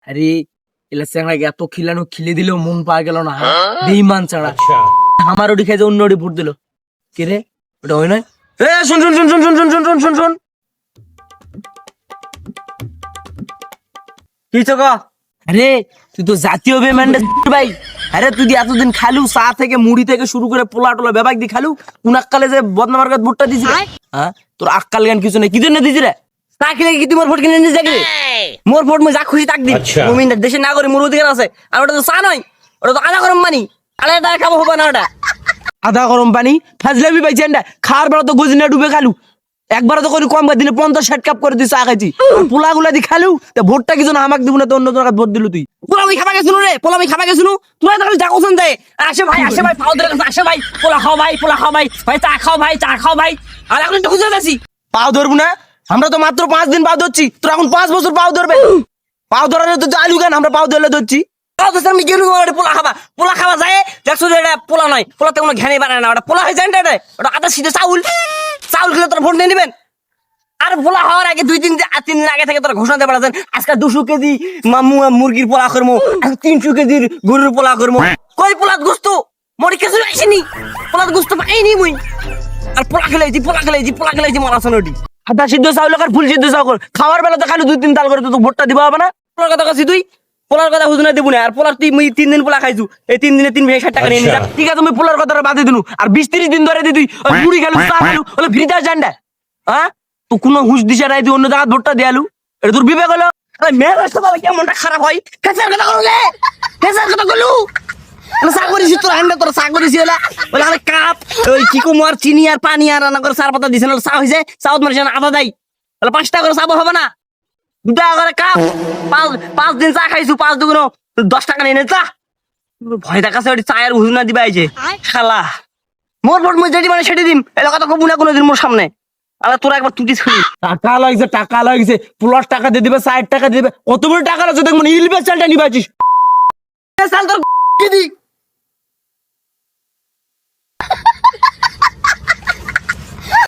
আরে এলা চেংড়া এত খিলানো খিলে দিলেও মন পাওয়া গেল না বেঈমান চাড়া আমার ওটি খেয়ে অন্য ওটি ভোট দিল কে রে ওটা হয় নয় এ শুন শুন শুন শুন শুন শুন শুন শুন শুন শুন কি চোখ আরে তুই তো জাতীয় বেমান্ডে ভাই আরে তুই দি এতদিন খালু চা থেকে মুড়ি থেকে শুরু করে পোলা টোলা বেবাক দি খালু কোন আক্কালে যে বদনামার কাছে ভোটটা দিছি হ্যাঁ তোর আক্কাল জ্ঞান কিছু নেই কি জন্য দিছি রে তা খেলে কি তোমার ভোট কিনে নিয়ে যাবি মোর ভোট মই যা খুশি তাক দি মুমিন দেশের নাগরিক মোর অধিকার আছে আর ওটা তো চা নয় ওটা তো আধা গরম পানি আরে এটা খাবো হবে না ওটা আধা গরম পানি ফাজলামি পাইছি এন্ডা খাওয়ার বেলা তো গজিনা ডুবে খালু একবার তো করে কম দিনে 50-60 কাপ করে দিছ চা খাইছি পোলা গুলা দি খালু তা ভোটটা কি জন্য আমাকে দিব না তো অন্য জনকে ভোট দিলু তুই পোলা আমি খাবা গেছুন রে পোলা আমি খাবা গেছুন তুই তাহলে যা কোন যায় আসে ভাই পাও ধরে আসে ভাই পোলা খাও ভাই ভাই চা খাও ভাই আর এখন একটু খুঁজে যাচ্ছি পাও ধরবো না আমরা তো মাত্র 5 দিন পাও ধরছি তোর এখন 5 বছর পাও ধরবে পাও ধরালে তো আলু গান আমরা পাও ধরলে ধরছি আমি গেলু পোলা খাওয়া যায় দেখছো যে এটা পোলা নয় পোলাতে কোনো ঘ্যানে বানায় না ওটা পোলা হয়ে যায় না ওটা আদা সিধে চাউল খেলে তোর ভোট নিয়ে নেবেন আর পোলা হওয়ার আগে 2-3 দিন আগে থেকে তোরা ঘোষণা দিয়ে পাঠাচ্ছেন আজকে 200 কেজি মুরগির পোলা করবো 300 কেজির গরুর পোলা করবো কই পোলাত গোস্ত মরি কিছু আসেনি পোলাত গোস্ত পাইনি মুই আর পোলা খেলেছি মারাছন ওটি আদা সিদ্ধ চাউল আর ফুল সিদ্ধ চাউল খাওয়ার বেলা তো খালি 2-3 তাল করে তো ভোটটা দিবা হবে না পোলার কথা কাছি তুই পোলার কথা হুজুনা দেবো না আর পোলার তুই 3 দিন পোলা খাইছু এই 3 দিনে 360 টাকা নিয়ে নিস ঠিক আছে তুমি পোলার কথাটা বাদে দিনু আর 20-30 দিন ধরে তুই মুড়ি খেলু চা খেলু বলে ফ্রিতে জান্ডা হ্যাঁ তো কোনো হুঁশ দিশা নাই তুই অন্য জায়গায় ভোটটা দিয়ালু এটা তোর বিবেক হলো মেয়ের রাস্তা বাবা কেমনটা খারাপ হয় ফেসার কথা করলে ফেসার কথা করলু চা করেছি তোর হান্ডা তোর চা করেছি বলে আরে কাপ ওই কি কুমার চিনি আর পানি আর রান্না করে চার পাতা দিছে না চা হয়েছে চাউত মারিছে না আদা দেয় বলে 5 টাকা করে চাবো হবে না 2 টাকা করে কাপ 5 দিন চা খাইছু 5 দুগুণ 10 টাকা নিয়ে নে চা ভয় দেখাছে ওই চায়ের হুজুনা দিবা আইছে শালা মোর ভোট মই যেটি মানে সেটি দিম এই কথা কবু না কোনোদিন মোর সামনে আরে তোরা একবার তুটি ছুড়ি টাকা লাগছে প্লাস টাকা দিয়ে দিবে 60 টাকা দিয়ে দিবে কত বড় টাকা লাগছে দেখ মানে ইলবে চালটা নিবাছিস চাল তোর কি দি